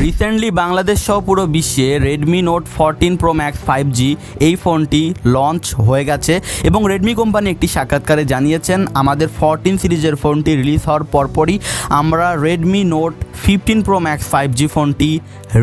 Recently Bangladesh সহ পুরো বিশ্বে Redmi note 14 pro max 5G এই ফোনটি লঞ্চ হয়ে গেছে এবং রেডমি কোম্পানি একটি সাক্ষাৎকারে জানিয়েছেন আমাদের 14 সিরিজের ফোনটি রিলিজ হওয়ার পরপরই আমরা Redmi note 15 pro max 5G ফোনটি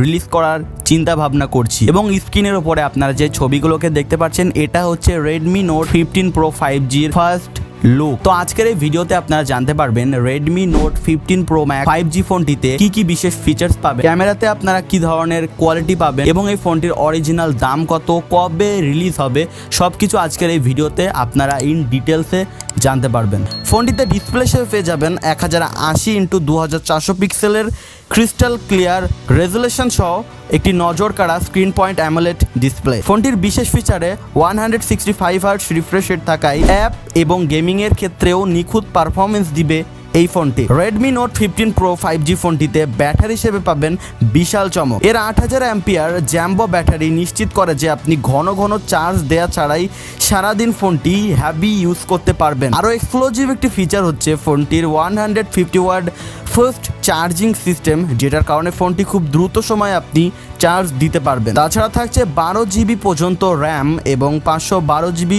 রিলিজ করার চিন্তা ভাবনা করছি। এবং স্ক্রিনের উপরে আপনারা যে ছবিগুলোকে দেখতে পাচ্ছেন এটা হচ্ছে রেডমি নোট 15 প্রো 5Gর ফার্স্ট লুক। তো আজকের এই ভিডিওতে আপনারা জানতে পারবেন Redmi note 15 pro max 5G ফোনটিতে কি বিশেষ ফিচার্স পাবেন, ক্যামেরাতে আপনারা কি ধরনের কোয়ালিটি পাবেন এবং এই ফোনটির অরিজিনাল দাম কত, কবে রিলিজ হবে, সবকিছু আজকের এই ভিডিওতে আপনারা ইন ডিটেলসে জানতে পারবেন। ফোনটিতে ডিসপ্লে হিসেবে পেয়ে যাবেন 1080x2400 পিক্সেলের ক্রিস্টাল ক্লিয়ার রেজুলেশন সহ একটি নজর কাড়া স্ক্রিন পয়েন্ট অ্যামোলেড ডিসপ্লে। ফোনটির বিশেষ ফিচারে 165 হার্টজ রিফ্রেশ রেট থাকায় অ্যাপ এবং গেমিংয়ের ক্ষেত্রেও নিখুঁত পারফরমেন্স দিবে এই ফোনটি। রেডমি নোট 15 প্রো 5G ফোনটিতে ব্যাটারি হিসেবে পাবেন বিশাল চমক। এর 8000 অ্যাম্পিয়ার জ্যাম্বো ব্যাটারি নিশ্চিত করে যে আপনি ঘন ঘন চার্জ দেওয়া ছাড়াই সারাদিন ফোনটি হ্যাভি ইউজ করতে পারবেন। আরও এক্সক্লুসিভ একটি ফিচার হচ্ছে ফোনটির 150 ওয়াট ফাস্ট চার্জিং সিস্টেম, যেটার কারণে ফোনটি খুব দ্রুত সময়ে আপনি চার্জ দিতে পারবেন। তাছাড়া থাকছে 12GB পর্যন্ত র্যাম এবং 512GB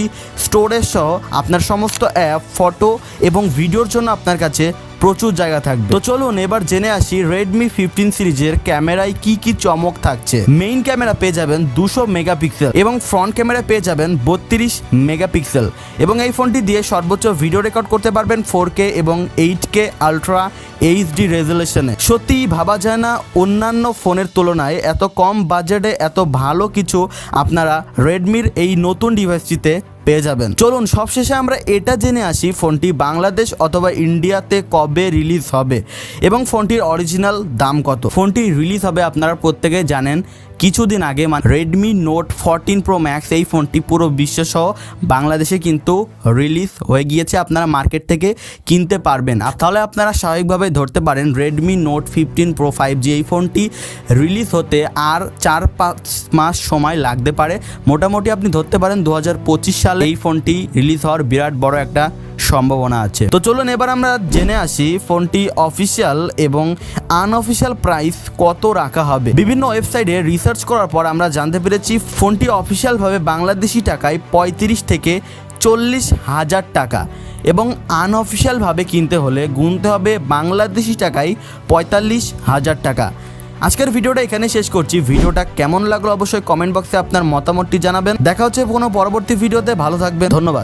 স্টোরেজ সহ আপনার সমস্ত অ্যাপ, ফটো এবং ভিডিওর জন্য আপনার কাছে প্রচুর জায়গা থাকবে। তো চলুন এবার জেনে আসি রেডমি 15 সিরিজের ক্যামেরায় কি চমক থাকছে। মেইন ক্যামেরা পেয়ে যাবেন 200 মেগাপিক্সেল এবং ফ্রন্ট ক্যামেরা পেয়ে যাবেন 32 মেগাপিক্সেল এবং এই ফোনটি দিয়ে সর্বোচ্চ ভিডিও রেকর্ড করতে পারবেন 4K এবং 8K আলট্রা HD রেজুলেশনে। সত্যিই ভাবা যায় না অন্যান্য ফোনের তুলনায় এত কম বাজেটে এত ভালো কিছু আপনারা রেডমির এই নতুন ডিভাইসটিতে পেয়ে যাবেন। চলুন সবশেষে আমরা এটা জেনে আসি ফোনটি বাংলাদেশ অথবা ইন্ডিয়াতে কবে রিলিজ হবে এবং ফোনটির অরিজিনাল দাম কত। ফোনটি রিলিজ হবে আপনারা প্রত্যেকে জানেন কিছুদিন আগে, মানে রেডমি নোট 14 প্রো ম্যাক্স এই ফোনটি পুরো বিশ্বসহ বাংলাদেশে কিন্তু রিলিজ হয়ে গিয়েছে, আপনারা মার্কেট থেকে কিনতে পারবেন। তাহলে আপনারা স্বাভাবিকভাবে ধরতে পারেন রেডমি নোট 15 প্রো 5G এই ফোনটি রিলিজ হতে আর 4-5 মাস সময় লাগতে পারে। মোটামুটি আপনি ধরতে পারেন 2025 সালে এই ফোনটি রিলিজ হওয়ার বিরাট বড় একটা সম্ভাবনা আছে। তো চলুন এবার আমরা জেনে আসি ফোনটি অফিসিয়াল এবং আনঅফিসিয়াল প্রাইস কত রাখা হবে। বিভিন্ন ওয়েবসাইটে রিসার্চ করার পর আমরা জানতে পেরেছি ফোনটি অফিসিয়ালভাবে বাংলাদেশি টাকায় 35 থেকে 40 হাজার টাকা এবং আনঅফিসিয়ালভাবে কিনতে হলে গুনতে হবে বাংলাদেশি টাকায় 45 হাজার টাকা। আজকের ভিডিওটা এখানে শেষ করছি। ভিডিওটা কেমন লাগলো অবশ্যই কমেন্ট বক্সে আপনার মতামতটি জানাবেন। দেখা হচ্ছে কোনো পরবর্তী ভিডিওতে। ভালো থাকবেন, ধন্যবাদ।